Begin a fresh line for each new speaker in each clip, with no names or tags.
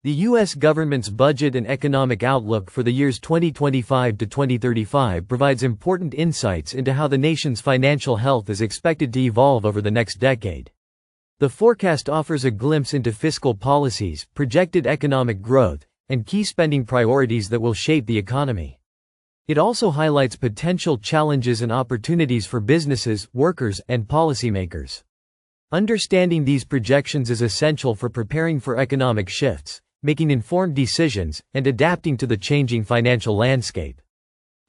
The U.S. government's budget and economic outlook for the years 2025 to 2035 provides important insights into how the nation's financial health is expected to evolve over the next decade. The forecast offers a glimpse into fiscal policies, projected economic growth, and key spending priorities that will shape the economy. It also highlights potential challenges and opportunities for businesses, workers, and policymakers. Understanding these projections is essential for preparing for economic shifts, making informed decisions, and adapting to the changing financial landscape.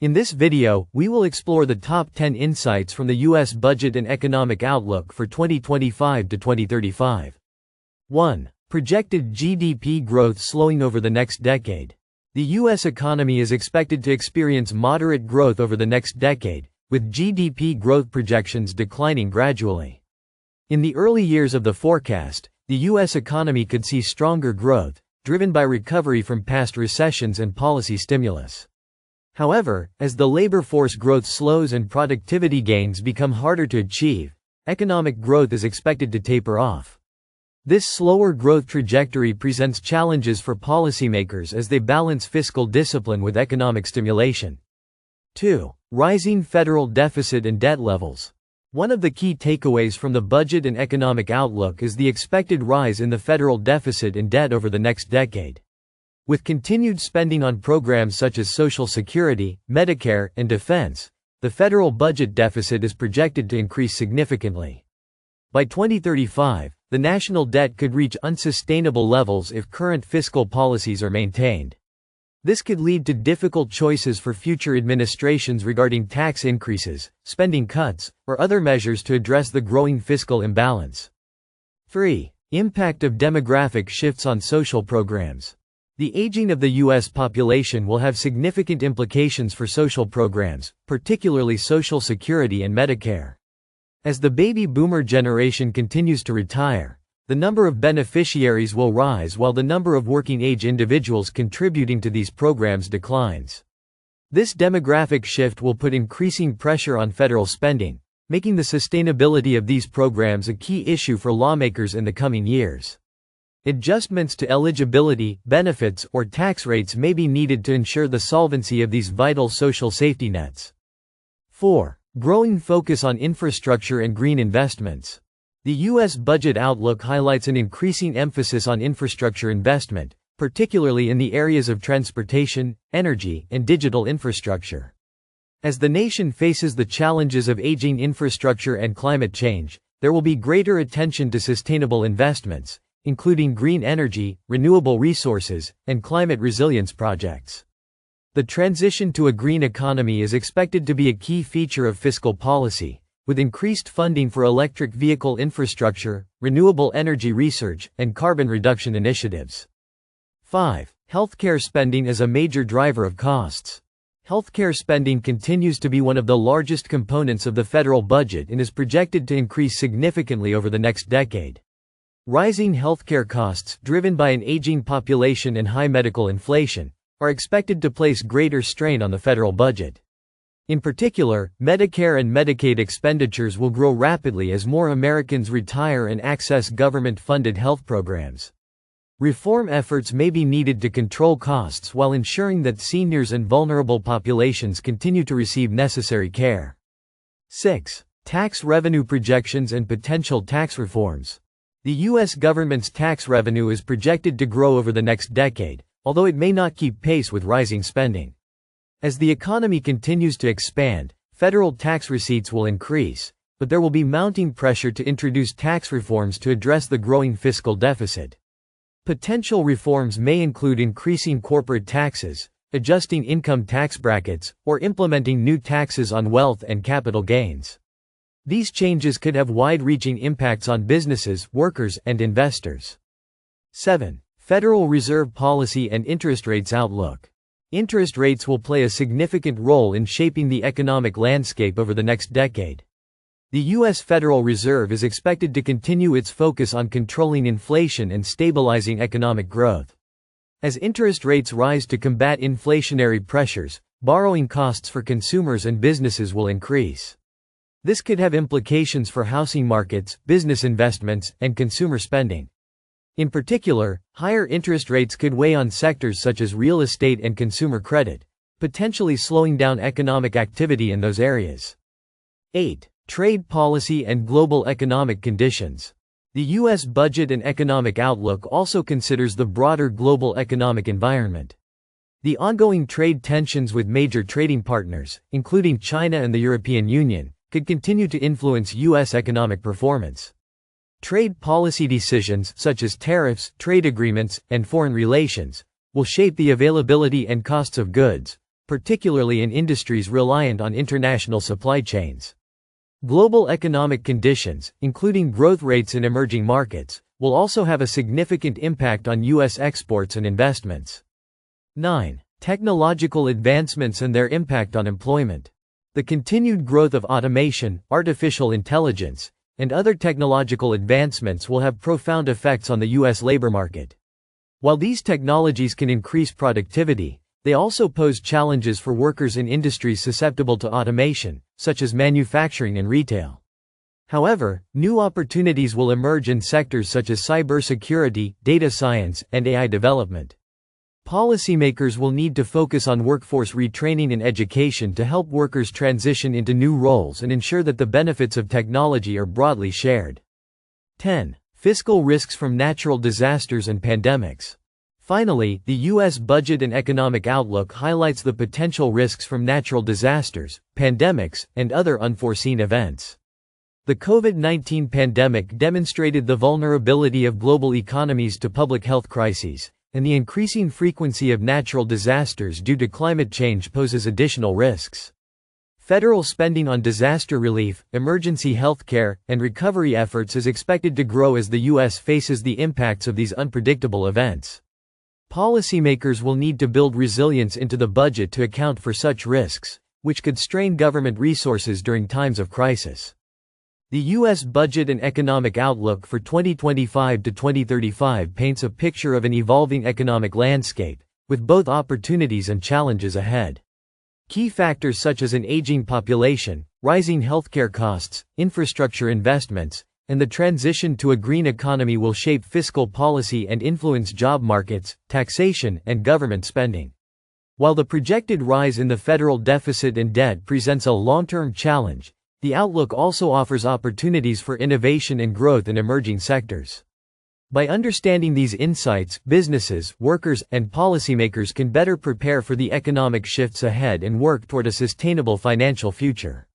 In this video, we will explore the top 10 insights from the U.S. budget and economic outlook for 2025 to 2035. 1. Projected GDP growth slowing over the next decade. The U.S. economy is expected to experience moderate growth over the next decade, with GDP growth projections declining gradually. In the early years of the forecast, the U.S. economy could see stronger growth, driven by recovery from past recessions and policy stimulus. However, as the labor force growth slows and productivity gains become harder to achieve, economic growth is expected to taper off. This slower growth trajectory presents challenges for policymakers as they balance fiscal discipline with economic stimulation. 2. Rising federal deficit and debt levels. One of the key takeaways from the budget and economic outlook is the expected rise in the federal deficit and debt over the next decade. With continued spending on programs such as Social Security, Medicare, and defense, the federal budget deficit is projected to increase significantly. By 2035, the national debt could reach unsustainable levels if current fiscal policies are maintained. This could lead to difficult choices for future administrations regarding tax increases, spending cuts, or other measures to address the growing fiscal imbalance. 3. Impact of demographic shifts on social programs. The aging of the U.S. population will have significant implications for social programs, particularly Social Security and Medicare. As the baby boomer generation continues to retire, the number of beneficiaries will rise while the number of working-age individuals contributing to these programs declines. This demographic shift will put increasing pressure on federal spending, making the sustainability of these programs a key issue for lawmakers in the coming years. Adjustments to eligibility, benefits, or tax rates may be needed to ensure the solvency of these vital social safety nets. 4. Growing focus on infrastructure and green investments. The U.S. budget outlook highlights an increasing emphasis on infrastructure investment, particularly in the areas of transportation, energy, and digital infrastructure. As the nation faces the challenges of aging infrastructure and climate change, there will be greater attention to sustainable investments, including green energy, renewable resources, and climate resilience projects. The transition to a green economy is expected to be a key feature of fiscal policy, with increased funding for electric vehicle infrastructure, renewable energy research, and carbon reduction initiatives. 5. Healthcare spending as a major driver of costs. Healthcare spending continues to be one of the largest components of the federal budget and is projected to increase significantly over the next decade. Rising healthcare costs, driven by an aging population and high medical inflation, are expected to place greater strain on the federal budget. In particular, Medicare and Medicaid expenditures will grow rapidly as more Americans retire and access government-funded health programs. Reform efforts may be needed to control costs while ensuring that seniors and vulnerable populations continue to receive necessary care. 6. Tax revenue projections and potential tax reforms. The U.S. government's tax revenue is projected to grow over the next decade, although it may not keep pace with rising spending. As the economy continues to expand, federal tax receipts will increase, but there will be mounting pressure to introduce tax reforms to address the growing fiscal deficit. Potential reforms may include increasing corporate taxes, adjusting income tax brackets, or implementing new taxes on wealth and capital gains. These changes could have wide-reaching impacts on businesses, workers, and investors. 7. Federal Reserve policy and interest rates outlook. Interest rates will play a significant role in shaping the economic landscape over the next decade. The U.S. Federal Reserve is expected to continue its focus on controlling inflation and stabilizing economic growth. As interest rates rise to combat inflationary pressures, borrowing costs for consumers and businesses will increase. This could have implications for housing markets, business investments, and consumer spending. In particular, higher interest rates could weigh on sectors such as real estate and consumer credit, potentially slowing down economic activity in those areas. 8. Trade policy and global economic conditions. The U.S. budget and economic outlook also considers the broader global economic environment. The ongoing trade tensions with major trading partners, including China and the European Union, could continue to influence U.S. economic performance. Trade policy decisions such as tariffs, trade agreements, and foreign relations will shape the availability and costs of goods, particularly in industries reliant on international supply chains. Global economic conditions, including growth rates in emerging markets, will also have a significant impact on U.S. exports and investments. 9. Technological advancements and their impact on employment. The continued growth of automation, artificial intelligence, and other technological advancements will have profound effects on the U.S. labor market. While these technologies can increase productivity, they also pose challenges for workers in industries susceptible to automation, such as manufacturing and retail. However, new opportunities will emerge in sectors such as cybersecurity, data science, and AI development. Policymakers will need to focus on workforce retraining and education to help workers transition into new roles and ensure that the benefits of technology are broadly shared. 10. Fiscal risks from natural disasters and pandemics. Finally, the U.S. budget and economic outlook highlights the potential risks from natural disasters, pandemics, and other unforeseen events. The COVID-19 pandemic demonstrated the vulnerability of global economies to public health crises, and the increasing frequency of natural disasters due to climate change poses additional risks. Federal spending on disaster relief, emergency health care, and recovery efforts is expected to grow as the U.S. faces the impacts of these unpredictable events. Policymakers will need to build resilience into the budget to account for such risks, which could strain government resources during times of crisis. The U.S. budget and economic outlook for 2025 to 2035 paints a picture of an evolving economic landscape, with both opportunities and challenges ahead. Key factors such as an aging population, rising healthcare costs, infrastructure investments, and the transition to a green economy will shape fiscal policy and influence job markets, taxation, and government spending. While the projected rise in the federal deficit and debt presents a long-term challenge, the outlook also offers opportunities for innovation and growth in emerging sectors. By understanding these insights, businesses, workers, and policymakers can better prepare for the economic shifts ahead and work toward a sustainable financial future.